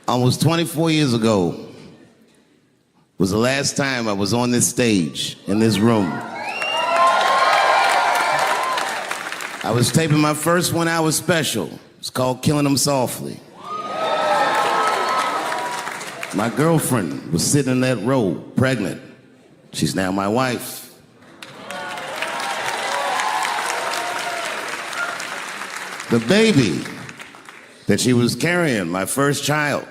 Almost 24 years ago was the last time I was on this stage, in this room. I was taping my first 1 hour special. It's called Killing Them Softly. My girlfriend was sitting in that row, pregnant. She's now my wife. The baby that she was carrying, my first child,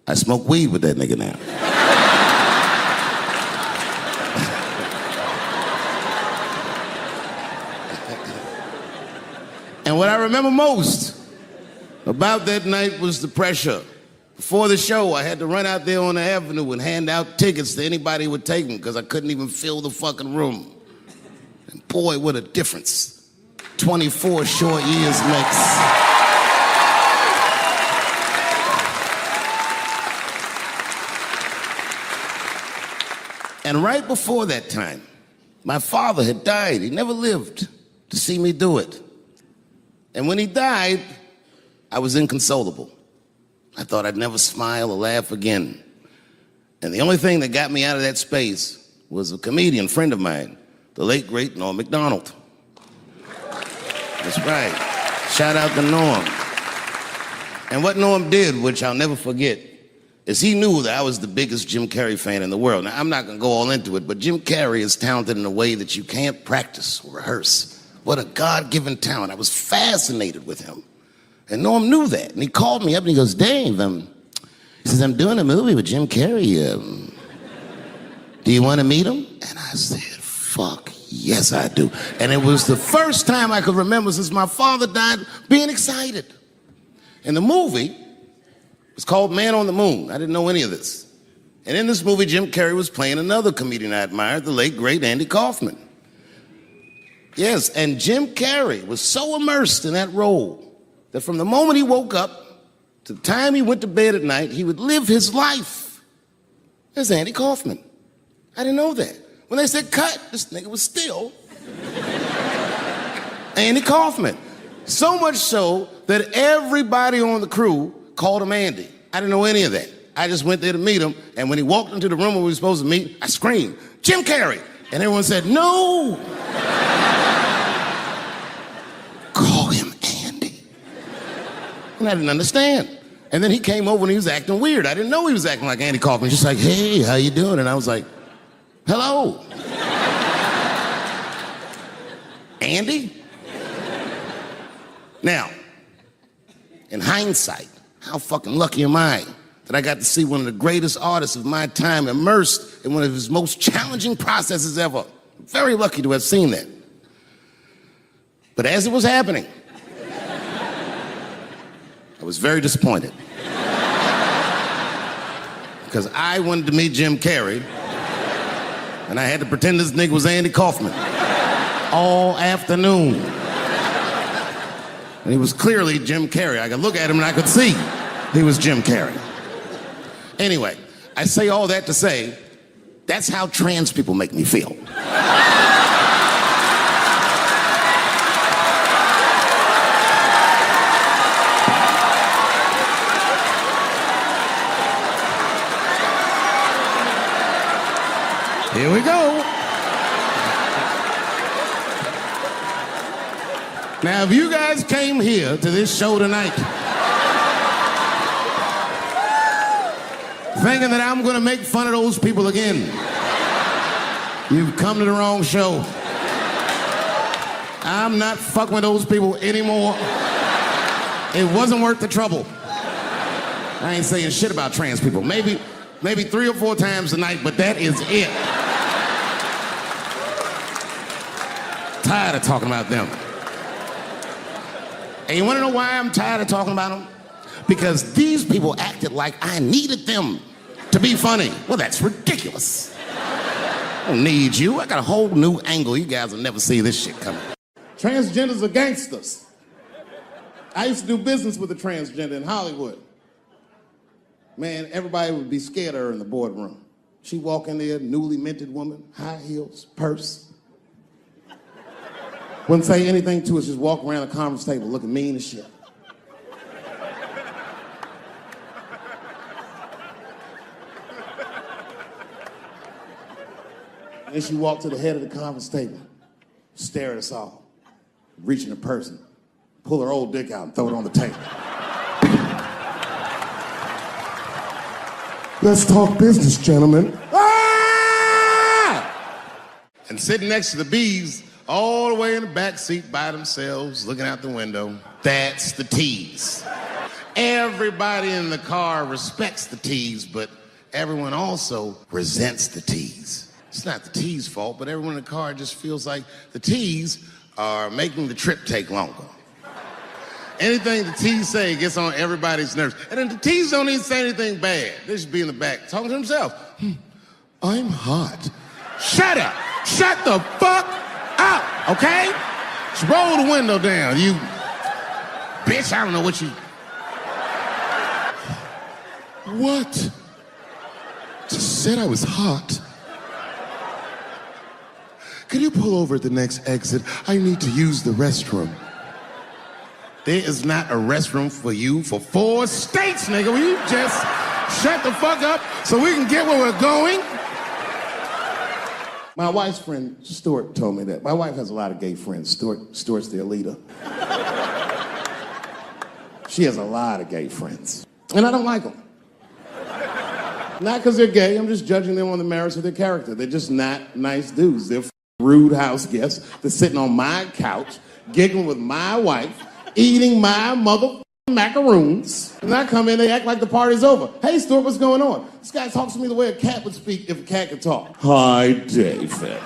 I smoke weed with that nigga now. And what I remember most about that night was the pressure. Before the show, I had to run out there on the avenue and hand out tickets to anybody who would take them because I couldn't even fill the fucking room. And boy, what a difference 24 short years makes. And right before that time, my father had died. He never lived to see me do it. And when he died, I was inconsolable. I thought I'd never smile or laugh again. And the only thing that got me out of that space was a comedian friend of mine, the late, great Norm Macdonald. That's right. Shout out to Norm. And what Norm did, which I'll never forget, is he knew that I was the biggest Jim Carrey fan in the world. Now, I'm not going to go all into it, but Jim Carrey is talented in a way that you can't practice or rehearse. What a God-given talent. I was fascinated with him. And Norm knew that. And he called me up and he goes, Dave, he says, I'm doing a movie with Jim Carrey. Do you want to meet him? And I said, fuck, yes, I do. And it was the first time I could remember since my father died being excited. And the movie was called Man on the Moon. I didn't know any of this. And in this movie, Jim Carrey was playing another comedian I admired, the late, great Andy Kaufman. Yes, and Jim Carrey was so immersed in that role that from the moment he woke up to the time he went to bed at night, he would live his life as Andy Kaufman. I didn't know that. When they said cut, this nigga was still Andy Kaufman. So much so that everybody on the crew called him Andy. I didn't know any of that. I just went there to meet him, and when he walked into the room where we were supposed to meet, I screamed, Jim Carrey! And everyone said, no! Call him Andy. And I didn't understand. And then he came over and he was acting weird. I didn't know he was acting like Andy Kaufman. Just like, hey, how you doing? And I was like, hello. Andy? Now, in hindsight, how fucking lucky am I that I got to see one of the greatest artists of my time immersed in one of his most challenging processes ever. Very lucky to have seen that. But as it was happening, I was very disappointed. Because I wanted to meet Jim Carrey, and I had to pretend this nigga was Andy Kaufman all afternoon. And he was clearly Jim Carrey. I could look at him and I could see he was Jim Carrey. Anyway, I say all that to say, that's how trans people make me feel. Here we go. Now, if you guys came here to this show tonight thinking that I'm gonna make fun of those people again, you've come to the wrong show. I'm not fucking with those people anymore. It wasn't worth the trouble. I ain't saying shit about trans people. Maybe 3 or 4 times a night, but that is it. Tired of talking about them. And you want to know why I'm tired of talking about them? Because these people acted like I needed them to be funny. Well, that's ridiculous. I don't need you. I got a whole new angle. You guys will never see this shit coming. Transgenders are gangsters. I used to do business with a transgender in Hollywood. Man, everybody would be scared of her in the boardroom. She'd walk in there, newly minted woman, high heels, purse. Wouldn't say anything to us, just walk around the conference table looking mean as shit. Then she walked to the head of the conference table, stare at us all, reach in her purse, and pull her old dick out and throw it on the table. Let's talk business, gentlemen. Ah! And sitting next to the bees, all the way in the back seat by themselves, looking out the window, that's the tease. Everybody in the car respects the tease, but everyone also resents the tease. It's not the tease fault, but everyone in the car just feels like the tease are making the trip take longer. Anything the tease say gets on everybody's nerves. And then the tease don't even say anything bad. They just be in the back talking to themselves. I'm hot. Shut up. Shut the fuck up, okay? Just roll the window down, you bitch. I don't know what you... What? Just said I was hot. Could you pull over at the next exit? I need to use the restroom. There is not a restroom for you for 4 states, nigga. Will you just shut the fuck up so we can get where we're going? My wife's friend, Stuart, told me that. My wife has a lot of gay friends. Stuart's their leader. She has a lot of gay friends. And I don't like them. Not because they're gay, I'm just judging them on the merits of their character. They're just not nice dudes. They're rude house guests. They're sitting on my couch, giggling with my wife, eating my mother macaroons. And I come in, they act like the party's over. Hey, Stuart, what's going on? This guy talks to me the way a cat would speak if a cat could talk. Hi, David.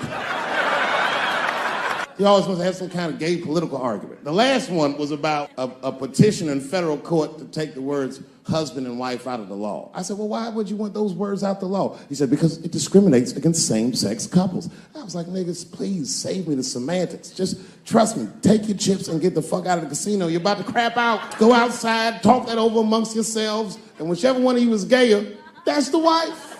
He always wants to have some kind of gay political argument. The last one was about a petition in federal court to take the words husband and wife out of the law. I said, well, why would you want those words out the law? He said, because it discriminates against same-sex couples. I was like, niggas, please save me the semantics. Just trust me, take your chips and get the fuck out of the casino. You're about to crap out. Go outside, talk that over amongst yourselves, and whichever one of you is gayer, that's the wife.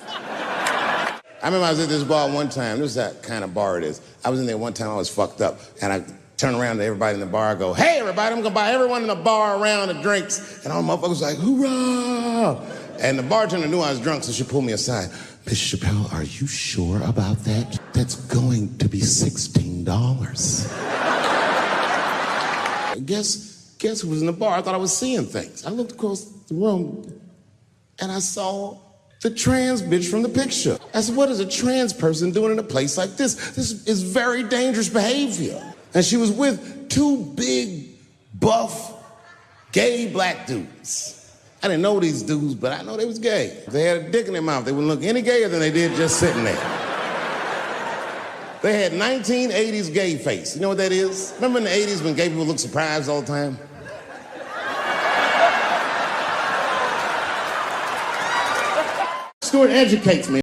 I remember I was at this bar one time. This is that kind of bar it is. I was in there one time, I was fucked up, and I turn around to everybody in the bar, I go, hey, everybody, I'm gonna buy everyone in the bar around the drinks. And all the motherfuckers was like, hoorah! And the bartender knew I was drunk, so she pulled me aside. Mr. Chappelle, are you sure about that? That's going to be $16. Guess who was in the bar? I thought I was seeing things. I looked across the room, and I saw the trans bitch from the picture. I said, what is a trans person doing in a place like this? This is very dangerous behavior. And she was with 2 big, buff, gay black dudes. I didn't know these dudes, but I know they was gay. If they had a dick in their mouth, they wouldn't look any gayer than they did just sitting there. They had 1980s gay face. You know what that is? Remember in the 80s when gay people looked surprised all the time? Stuart educates me.